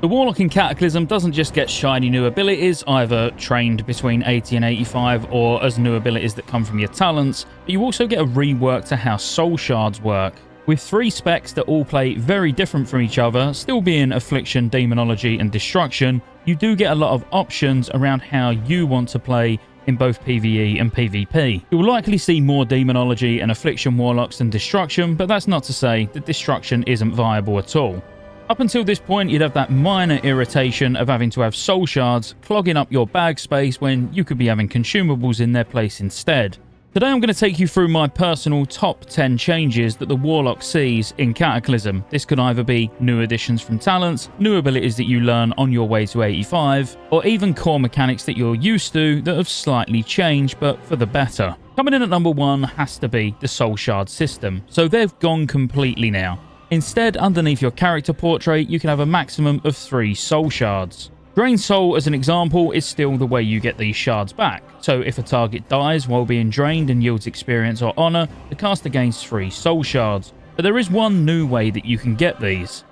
The Warlock in Cataclysm doesn't just get shiny new abilities, either trained between 80 and 85 or as new abilities that come from your talents, but you also get a rework to how soul shards work. With 3 specs that all play very different from each other, still being Affliction, Demonology and Destruction, you do get a lot of options around how you want to play in both PvE and PvP. You'll likely see more Demonology and Affliction Warlocks than Destruction, but that's not to say that Destruction isn't viable at all. Up until this point, you'd have that minor irritation of having to have soul shards clogging up your bag space when you could be having consumables in their place instead. Today I'm going to take you through my personal top 10 changes that the Warlock sees in Cataclysm. This could either be new additions from talents, new abilities that you learn on your way to 85, or even core mechanics that you're used to that have slightly changed but for the better. Coming in at number 1 has to be the soul shard system, so they've gone completely now. Instead, underneath your character portrait, you can have a maximum of 3 soul shards. Drain Soul, as an example, is still the way you get these shards back. So if a target dies while being drained and yields experience or honor, the caster gains 3 soul shards. But there is one new way that you can get these.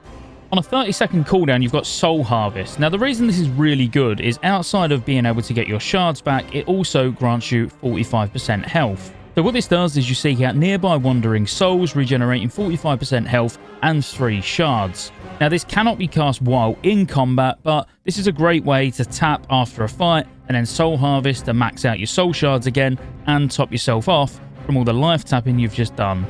On a 30-second cooldown, you've got Soul Harvest. Now, the reason this is really good is outside of being able to get your shards back, it also grants you 45% health. So what this does is you seek out nearby wandering souls, regenerating 45% health and 3 shards. Now, this cannot be cast while in combat, but this is a great way to tap after a fight and then soul harvest to max out your soul shards again and top yourself off from all the life tapping you've just done.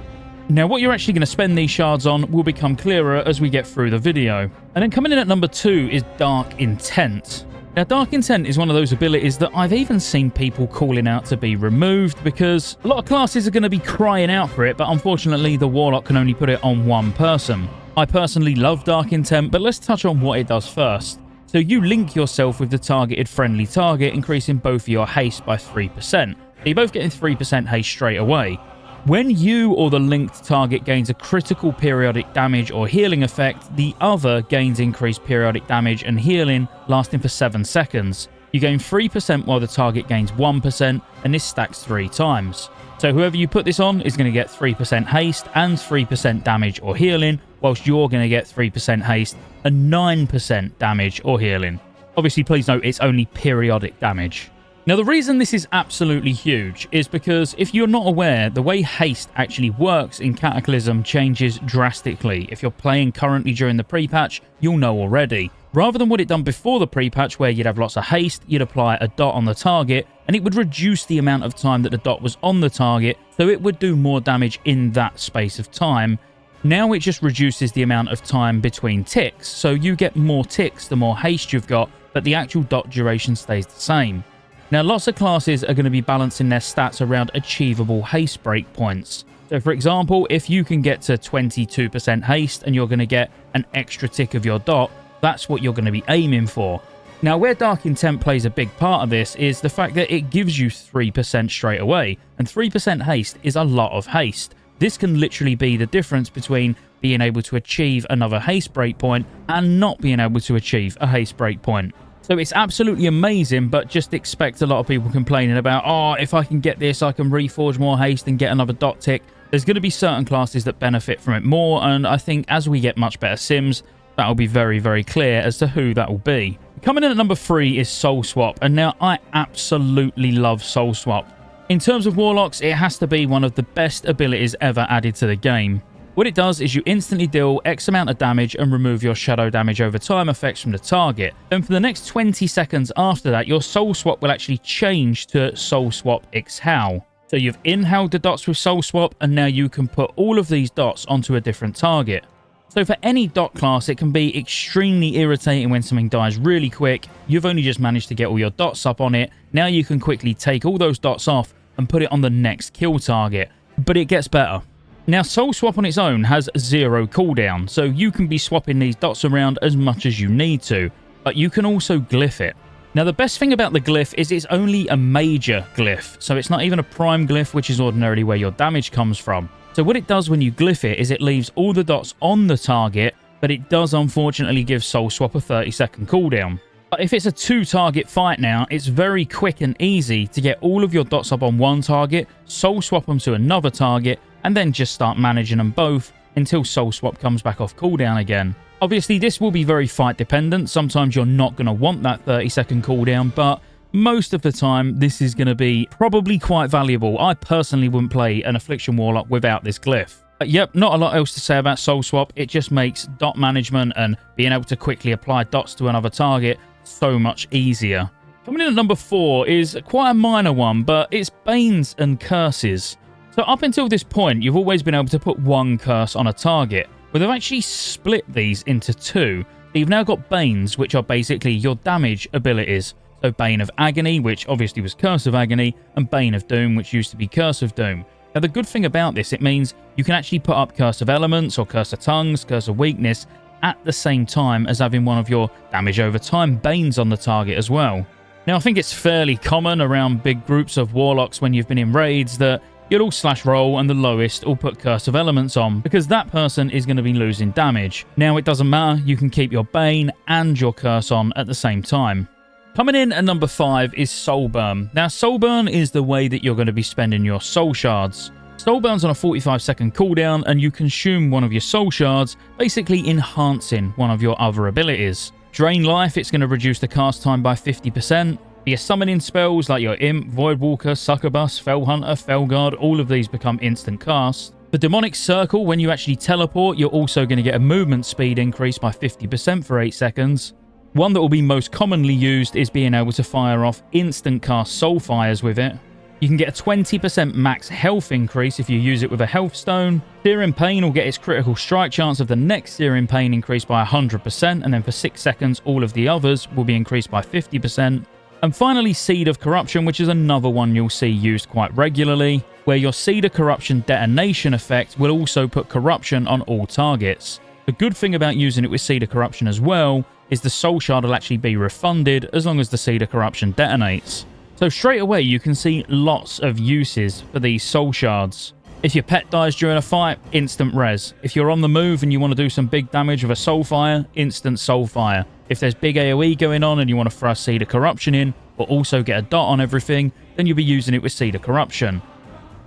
Now, what you're actually going to spend these shards on will become clearer as we get through the video. And then coming in at number 2 is Dark Intent. Now, Dark Intent is one of those abilities that I've even seen people calling out to be removed because a lot of classes are going to be crying out for it, but unfortunately the Warlock can only put it on one person. I personally love Dark Intent, but let's touch on what it does first. So you link yourself with the targeted friendly target, increasing both of your haste by 3%. So you're both getting 3% haste straight away. When you or the linked target gains a critical periodic damage or healing effect, the other gains increased periodic damage and healing lasting for 7 seconds. You gain 3% while the target gains 1%, and this stacks 3 times. So whoever you put this on is going to get 3% haste and 3% damage or healing, whilst you're going to get 3% haste and 9% damage or healing. Obviously, please note it's only periodic damage. Now, the reason this is absolutely huge is because if you're not aware, the way haste actually works in Cataclysm changes drastically. If you're playing currently during the pre-patch, you'll know already. Rather than what it done before the pre-patch where you'd have lots of haste, you'd apply a dot on the target and it would reduce the amount of time that the dot was on the target, so it would do more damage in that space of time. Now it just reduces the amount of time between ticks, so you get more ticks the more haste you've got, but the actual dot duration stays the same. Now, lots of classes are going to be balancing their stats around achievable haste breakpoints. So, for example, if you can get to 22% haste and you're going to get an extra tick of your dot, that's what you're going to be aiming for. Now, where Dark Intent plays a big part of this is the fact that it gives you 3% straight away, and 3% haste is a lot of haste. This can literally be the difference between being able to achieve another haste breakpoint and not being able to achieve a haste breakpoint. So it's absolutely amazing, but just expect a lot of people complaining about, oh, if I can get this, I can reforge more haste and get another dot tick. There's going to be certain classes that benefit from it more, and I think as we get much better sims, that'll be very, very clear as to who that will be. Coming in at number 3 is Soul Swap, and now I absolutely love Soul Swap. In terms of Warlocks, it has to be one of the best abilities ever added to the game. What it does is you instantly deal X amount of damage and remove your shadow damage over time effects from the target. Then for the next 20 seconds after that, your Soul Swap will actually change to Soul Swap Exhale. So you've inhaled the dots with Soul Swap, and now you can put all of these dots onto a different target. So for any dot class, it can be extremely irritating when something dies really quick. You've only just managed to get all your dots up on it. Now you can quickly take all those dots off and put it on the next kill target. But it gets better. Now, Soul Swap on its own has 0 cooldown, so you can be swapping these dots around as much as you need to, but you can also glyph it. Now, the best thing about the glyph is it's only a major glyph, so it's not even a prime glyph, which is ordinarily where your damage comes from. So what it does when you glyph it is it leaves all the dots on the target, but it does unfortunately give Soul Swap a 30-second cooldown. But if it's a 2-target fight now, it's very quick and easy to get all of your dots up on one target, Soul Swap them to another target, and then just start managing them both until Soul Swap comes back off cooldown again. Obviously, this will be very fight dependent. Sometimes you're not going to want that 30-second cooldown, but most of the time, this is going to be probably quite valuable. I personally wouldn't play an Affliction Warlock without this glyph. Yep, not a lot else to say about Soul Swap. It just makes dot management and being able to quickly apply dots to another target so much easier. Coming in at number 4 is quite a minor one, but it's Banes and Curses. So up until this point, you've always been able to put one curse on a target. But they've actually split these into 2. You've now got Banes, which are basically your damage abilities. So Bane of Agony, which obviously was Curse of Agony, and Bane of Doom, which used to be Curse of Doom. Now the good thing about this, it means you can actually put up Curse of Elements or Curse of Tongues, Curse of Weakness at the same time as having one of your damage over time Banes on the target as well. Now I think it's fairly common around big groups of Warlocks when you've been in raids that you'll all slash roll and the lowest will put Curse of Elements on because that person is going to be losing damage. Now it doesn't matter, you can keep your Bane and your Curse on at the same time. Coming in at number 5 is Soulburn. Now Soulburn is the way that you're going to be spending your soul shards. Soulburn's on a 45-second cooldown and you consume one of your soul shards, basically enhancing one of your other abilities. Drain life, it's going to reduce the cast time by 50%. Your summoning spells like your Imp, Voidwalker, Succubus, Fellhunter, Felguard, all of these become instant cast. The Demonic Circle, when you actually teleport, you're also going to get a movement speed increase by 50% for 8 seconds. One that will be most commonly used is being able to fire off instant cast soul fires with it. You can get a 20% max health increase if you use it with a health stone. Searing Pain will get its critical strike chance of the next Searing Pain increased by 100%, and then for 6 seconds all of the others will be increased by 50%. And finally, Seed of Corruption, which is another one you'll see used quite regularly, where your Seed of Corruption detonation effect will also put corruption on all targets. The good thing about using it with Seed of Corruption as well is the soul shard will actually be refunded as long as the Seed of Corruption detonates. So straight away you can see lots of uses for these soul shards. If your pet dies during a fight, instant res. If you're on the move and you want to do some big damage with a soul fire, instant soul fire. If there's big AoE going on and you want to throw a Seed of Corruption in, but also get a dot on everything, then you'll be using it with Seed of Corruption.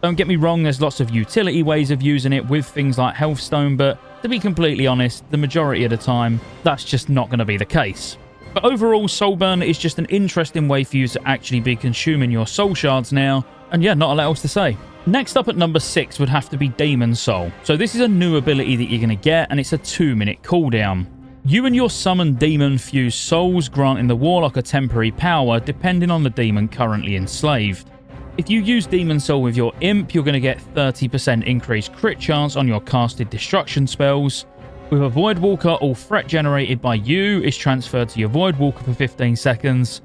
Don't get me wrong, there's lots of utility ways of using it with things like Healthstone, but to be completely honest, the majority of the time, that's just not going to be the case. But overall, Soulburn is just an interesting way for you to actually be consuming your soul shards now, and yeah, not a lot else to say. Next up at number 6 would have to be Demon Soul. So this is a new ability that you're going to get, and it's a 2-minute cooldown. You and your summoned demon fuse souls, granting the Warlock a temporary power depending on the demon currently enslaved. If you use Demon Soul with your Imp, you're going to get 30% increased crit chance on your casted destruction spells. With a Voidwalker, all threat generated by you is transferred to your Voidwalker for 15 seconds.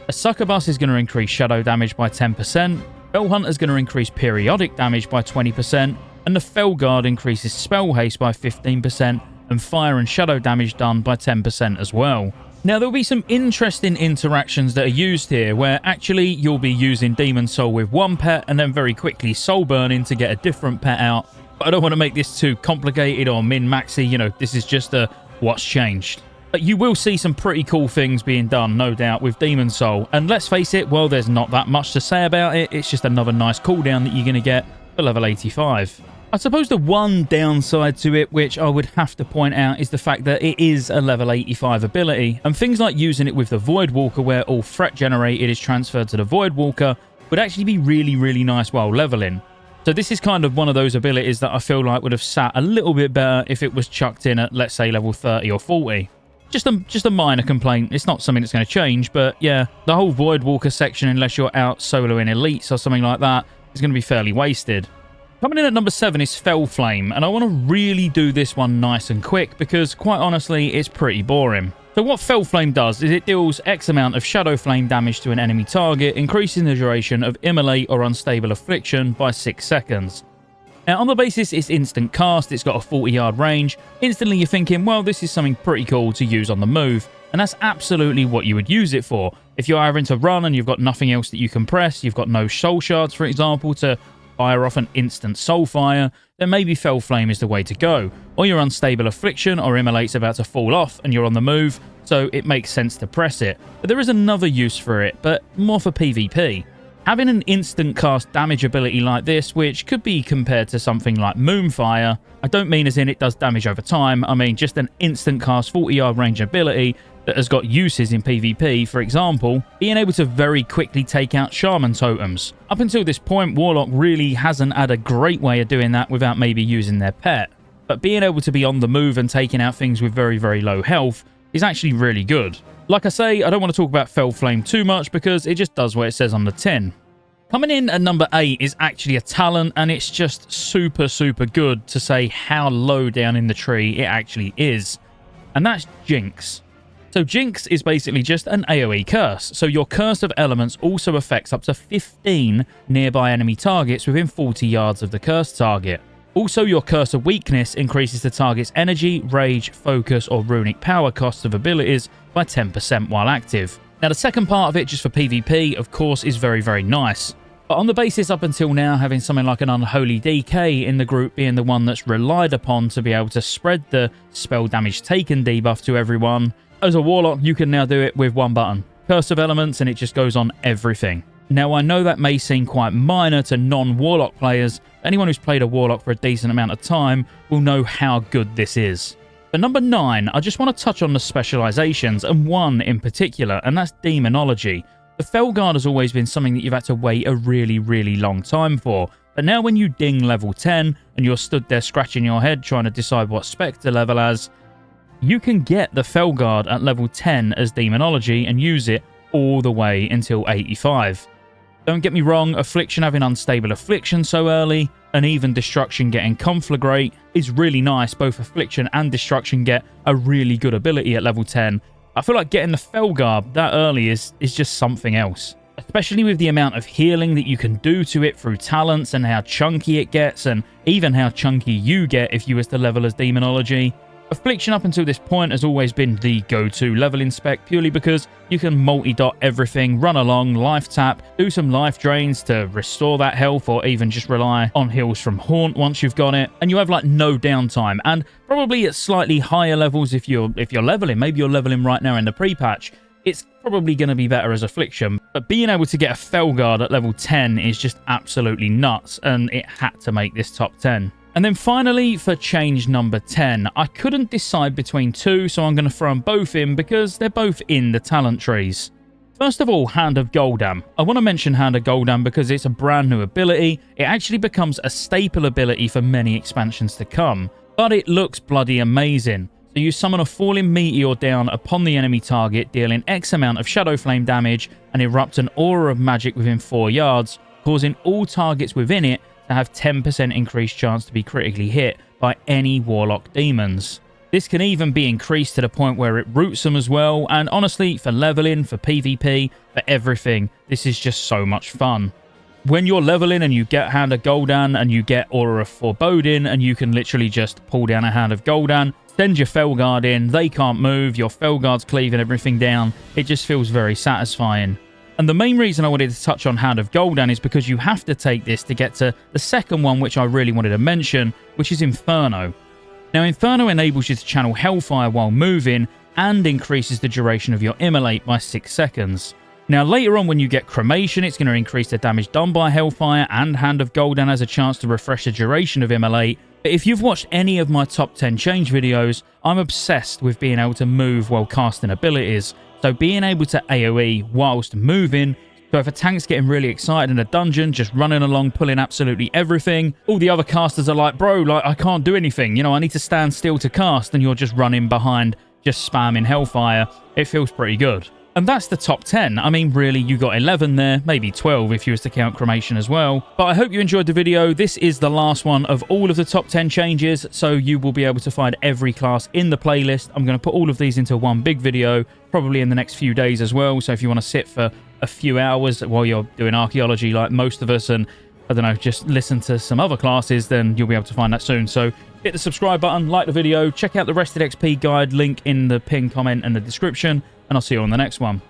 A Succubus is going to increase shadow damage by 10%. Fellhunter is going to increase periodic damage by 20%. And the Felguard increases spell haste by 15%. And fire and shadow damage done by 10% as well. Now, there'll be some interesting interactions that are used here, where actually you'll be using Demon Soul with one pet and then very quickly soul burning to get a different pet out. But I don't want to make this too complicated or min-maxy, you know, this is just a what's changed. But you will see some pretty cool things being done, no doubt, with Demon Soul. And let's face it, well, there's not that much to say about it. It's just another nice cooldown that you're going to get for level 85. I suppose the one downside to it, which I would have to point out, is the fact that it is a level 85 ability, and things like using it with the Voidwalker, where all threat generated is transferred to the Voidwalker, would actually be really, really nice while leveling. So this is kind of one of those abilities that I feel like would have sat a little bit better if it was chucked in at, let's say, level 30 or 40. Just a minor complaint. It's not something that's going to change, but yeah, the whole Voidwalker section, unless you're out soloing elites or something like that, is going to be fairly wasted. Coming in at number 7 is Fel Flame, and I want to really do this one nice and quick because, quite honestly, it's pretty boring. So what Fel Flame does is it deals X amount of Shadow Flame damage to an enemy target, increasing the duration of Immolate or Unstable Affliction by 6 seconds. Now, on the basis it's instant cast, it's got a 40-yard range, instantly you're thinking, well, this is something pretty cool to use on the move, and that's absolutely what you would use it for. If you're having to run and you've got nothing else that you can press, you've got no soul shards, for example, to fire off an instant soul fire, then maybe Fel Flame is the way to go. Or your Unstable Affliction or Immolate's about to fall off and you're on the move, so it makes sense to press it. But there is another use for it, but more for PvP. Having an instant cast damage ability like this, which could be compared to something like Moonfire, I don't mean as in it does damage over time, I mean just an instant cast 40-yard range ability that has got uses in PvP. For example, being able to very quickly take out Shaman totems. Up until this point, Warlock really hasn't had a great way of doing that without maybe using their pet. But being able to be on the move and taking out things with very, very low health is actually really good. Like I say, I don't want to talk about Fel Flame too much because it just does what it says on the tin. Coming in at number 8 is actually a talent, and it's just super, super good to say how low down in the tree it actually is. And that's Jinx. So Jinx is basically just an AoE curse. So your Curse of Elements also affects up to 15 nearby enemy targets within 40 yards of the cursed target. Also, your Curse of Weakness increases the target's energy, rage, focus, or runic power costs of abilities by 10% while active. Now, the second part of it, just for PvP, of course, is very, very nice. But on the basis up until now, having something like an Unholy DK in the group being the one that's relied upon to be able to spread the spell damage taken debuff to everyone, as a Warlock, you can now do it with one button. Curse of Elements, and it just goes on everything. Now, I know that may seem quite minor to non-Warlock players. Anyone who's played a Warlock for a decent amount of time will know how good this is. For number 9, I just want to touch on the specializations, and one in particular, and that's Demonology. The Felguard has always been something that you've had to wait a really, really long time for. But now when you ding level 10, and you're stood there scratching your head trying to decide what spec to level as, you can get the Felguard at level 10 as Demonology and use it all the way until 85. Don't get me wrong, Affliction having Unstable Affliction so early, and even Destruction getting Conflagrate is really nice. Both Affliction and Destruction get a really good ability at level 10. I feel like getting the Felguard that early is just something else. Especially with the amount of healing that you can do to it through talents and how chunky it gets, and even how chunky you get if you was to level as Demonology. Affliction up until this point has always been the go-to leveling spec purely because you can multi-dot everything, run along, life tap, do some life drains to restore that health, or even just rely on heals from Haunt once you've got it, and you have like no downtime. And probably at slightly higher levels if you're leveling, maybe you're leveling right now in the pre-patch, it's probably going to be better as Affliction. But being able to get a Felguard at level 10 is just absolutely nuts, and it had to make this top 10. And then finally, for change number 10, I couldn't decide between two, so I'm going to throw them both in because they're both in the talent trees. First of all, Hand of Gul'dan. I want to mention Hand of Gul'dan because it's a brand new ability. It actually becomes a staple ability for many expansions to come, but it looks bloody amazing. So you summon a falling meteor down upon the enemy target, dealing X amount of Shadow Flame damage, and erupt an aura of magic within 4 yards, causing all targets within it to have 10% increased chance to be critically hit by any Warlock demons. This can even be increased to the point where it roots them as well, and honestly, for leveling, for PvP, for everything, this is just so much fun. When you're leveling and you get Hand of Gul'dan and you get Aura of Foreboding, and you can literally just pull down a Hand of Gul'dan, send your Felguard in, they can't move, your Felguard's cleaving everything down, it just feels very satisfying. And the main reason I wanted to touch on Hand of Gul'dan is because you have to take this to get to the second one, which I really wanted to mention, which is Inferno. Now, Inferno enables you to channel Hellfire while moving and increases the duration of your Immolate by 6 seconds. Now, later on when you get Cremation, it's going to increase the damage done by Hellfire, and Hand of Gul'dan has a chance to refresh the duration of Immolate. But if you've watched any of my top 10 change videos, I'm obsessed with being able to move while casting abilities. So being able to AoE whilst moving, so if a tank's getting really excited in a dungeon, just running along, pulling absolutely everything, all the other casters are like, bro, like, I can't do anything. You know, I need to stand still to cast, and you're just running behind, just spamming Hellfire. It feels pretty good. And that's the top 10. I mean, really, you got 11 there, maybe 12 if you was to count Cremation as well. But I hope you enjoyed the video. This is the last one of all of the top 10 changes, so you will be able to find every class in the playlist. I'm going to put all of these into one big video, probably in the next few days as well. So if you want to sit for a few hours while you're doing archaeology like most of us, and I don't know, just listen to some other classes, then you'll be able to find that soon. So hit the subscribe button, like the video, check out the Rested XP guide, link in the pinned comment and the description, and I'll see you on the next one.